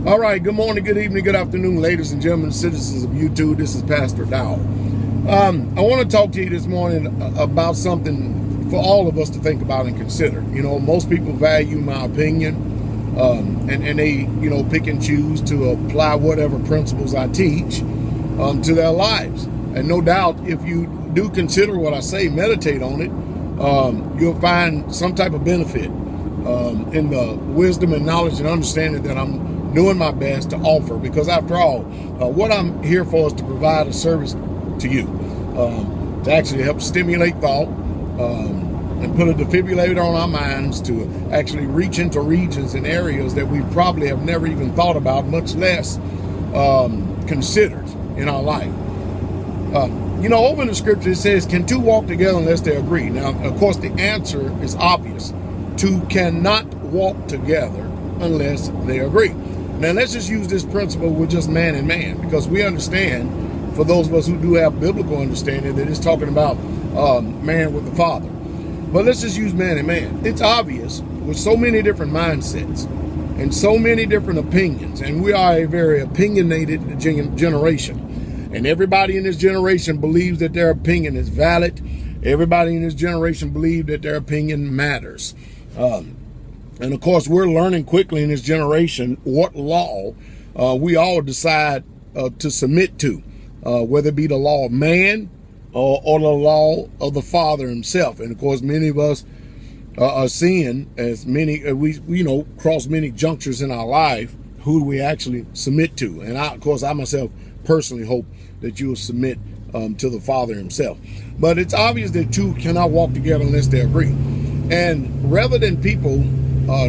All right, good morning, good evening, good afternoon, ladies and gentlemen, citizens of YouTube. This is Pastor Dow. I want to talk to you this morning about something for all of us to think about and consider. You know, most people value my opinion, and they, pick and choose to apply whatever principles I teach to their lives. And no doubt, if you do consider what I say, meditate on it, you'll find some type of benefit in the wisdom and knowledge and understanding that I'm doing my best to offer, because after all, what I'm here for is to provide a service to you, to actually help stimulate thought, and put a defibrillator on our minds to actually reach into regions and areas that we probably have never even thought about, much less considered in our life. Over in the scripture it says, can two walk together unless they agree? Now, of course, the answer is obvious. Two cannot walk together unless they agree. Now, let's just use this principle with just man and man, because we understand, for those of us who do have biblical understanding, that it's talking about man with the Father. But let's just use man and man. It's obvious with so many different mindsets and so many different opinions, and we are a very opinionated generation. And everybody in this generation believes that their opinion is valid. Everybody in this generation believes that their opinion matters. And of course, we're learning quickly in this generation what law we all decide to submit to, whether it be the law of man or the law of the Father himself. And of course, many of us are seeing, as many we cross many junctures in our life, who do we actually submit to. And I myself personally hope that you will submit to the Father himself. But it's obvious that two cannot walk together unless they agree. And rather than people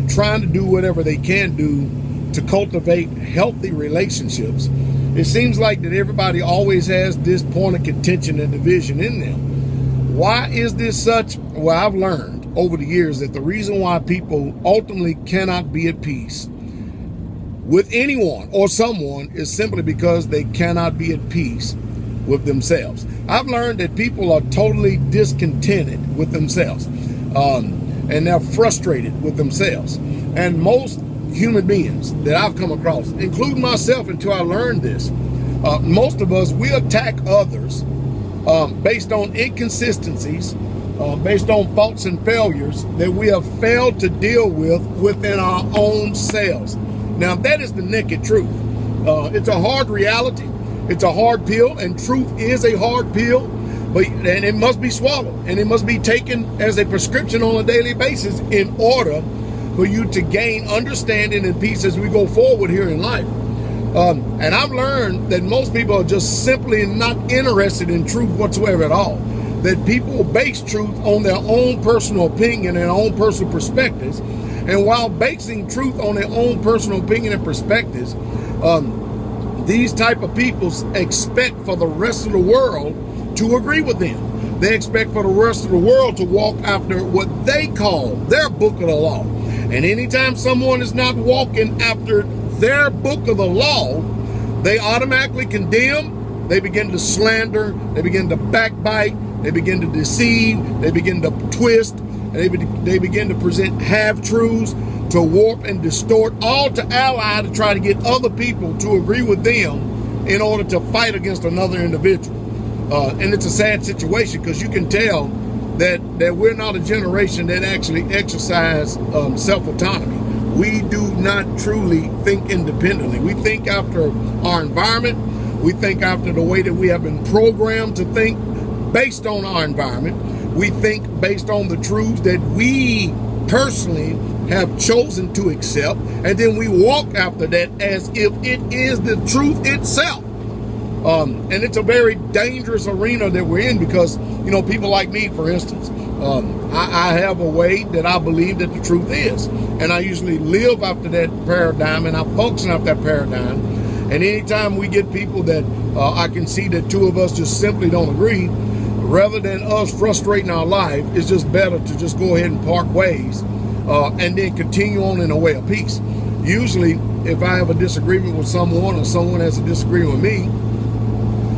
trying to do whatever they can do to cultivate healthy relationships, it seems like that everybody always has this point of contention and division in them. Why is this such? Well, I've learned over the years that the reason why people ultimately cannot be at peace with anyone or someone is simply because they cannot be at peace with themselves. I've learned that people are totally discontented with themselves. And they're frustrated with themselves. And most human beings that I've come across, including myself until I learned this, most of us, we attack others based on inconsistencies, based on faults and failures that we have failed to deal with within our own selves. Now, that is the naked truth. It's a hard reality. It's a hard pill, and truth is a hard pill. And it must be swallowed, and it must be taken as a prescription on a daily basis in order for you to gain understanding and peace as we go forward here in life. And I've learned that most people are just simply not interested in truth whatsoever at all. That people base truth on their own personal opinion and their own personal perspectives. And while basing truth on their own personal opinion and perspectives, these type of people expect for the rest of the world to agree with them. They expect for the rest of the world to walk after what they call their book of the law. And anytime someone is not walking after their book of the law, they automatically condemn, they begin to slander, they begin to backbite, they begin to deceive, they begin to twist, and they begin to present half-truths to warp and distort, all to ally to try to get other people to agree with them in order to fight against another individual. And it's a sad situation, because you can tell that we're not a generation that actually exercise self-autonomy. We do not truly think independently. We think after our environment. We think after the way that we have been programmed to think based on our environment. We think based on the truths that we personally have chosen to accept. And then we walk after that as if it is the truth itself. And it's a very dangerous arena that we're in, because, people like me, for instance, I have a way that I believe that the truth is. And I usually live after that paradigm, and I function after that paradigm. And anytime we get people that I can see that two of us just simply don't agree, rather than us frustrating our life, it's just better to just go ahead and part ways and then continue on in a way of peace. Usually, if I have a disagreement with someone or someone has a disagreement with me,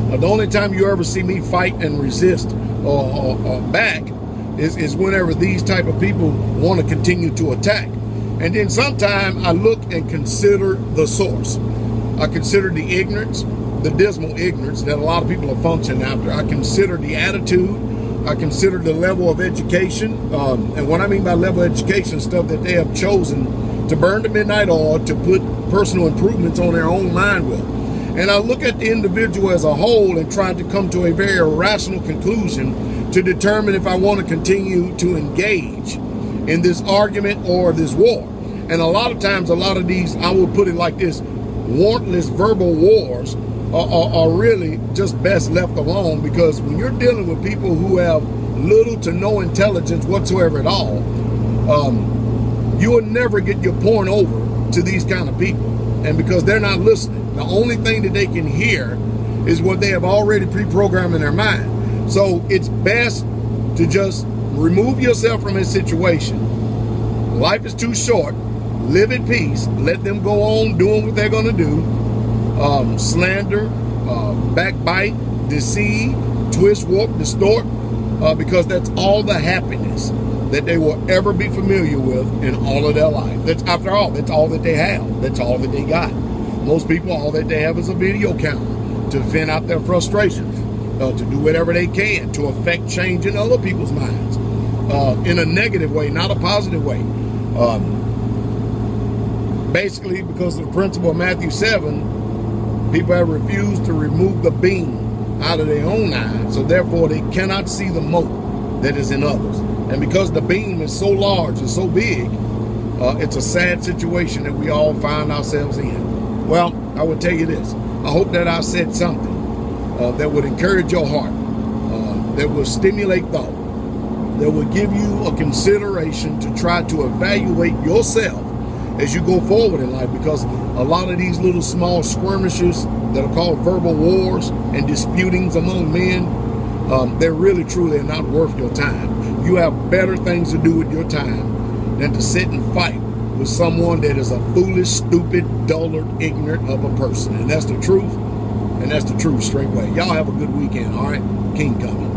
the only time you ever see me fight and resist or back is whenever these type of people want to continue to attack. And then sometime I look and consider the source. I consider the ignorance, the dismal ignorance that a lot of people are functioning after. I consider the attitude. I consider the level of education. And what I mean by level of education, stuff that they have chosen to burn the midnight oil, to put personal improvements on their own mind with. And I look at the individual as a whole and try to come to a very rational conclusion to determine if I want to continue to engage in this argument or this war. And a lot of times, a lot of these, I will put it like this, warrantless verbal wars are really just best left alone, because when you're dealing with people who have little to no intelligence whatsoever at all, you will never get your point over to these kind of people. And because they're not listening, the only thing that they can hear is what they have already pre-programmed in their mind. So it's best to just remove yourself from a situation. Life is too short. Live at peace. Let them go on doing what they're going to do. Slander, backbite, deceive, twist, warp, distort, because that's all the happiness that they will ever be familiar with in all of their life. That's, after all, that's all that they have. That's all that they got. Most people, all that they have is a video camera to vent out their frustrations, to do whatever they can to affect change in other people's minds, in a negative way, not a positive way. Basically, because of the principle of Matthew 7, people have refused to remove the beam out of their own eye, so therefore they cannot see the mote that is in others. And because the beam is so large and so big, it's a sad situation that we all find ourselves in. Well, I would tell you this. I hope that I said something that would encourage your heart, that will stimulate thought, that will give you a consideration to try to evaluate yourself as you go forward in life, because a lot of these little small skirmishes that are called verbal wars and disputings among men, they're really truly not worth your time. You have better things to do with your time than to sit and fight with someone that is a foolish, stupid, dullard, ignorant of a person. And that's the truth. And that's the truth straight away. Y'all have a good weekend, all right? King coming.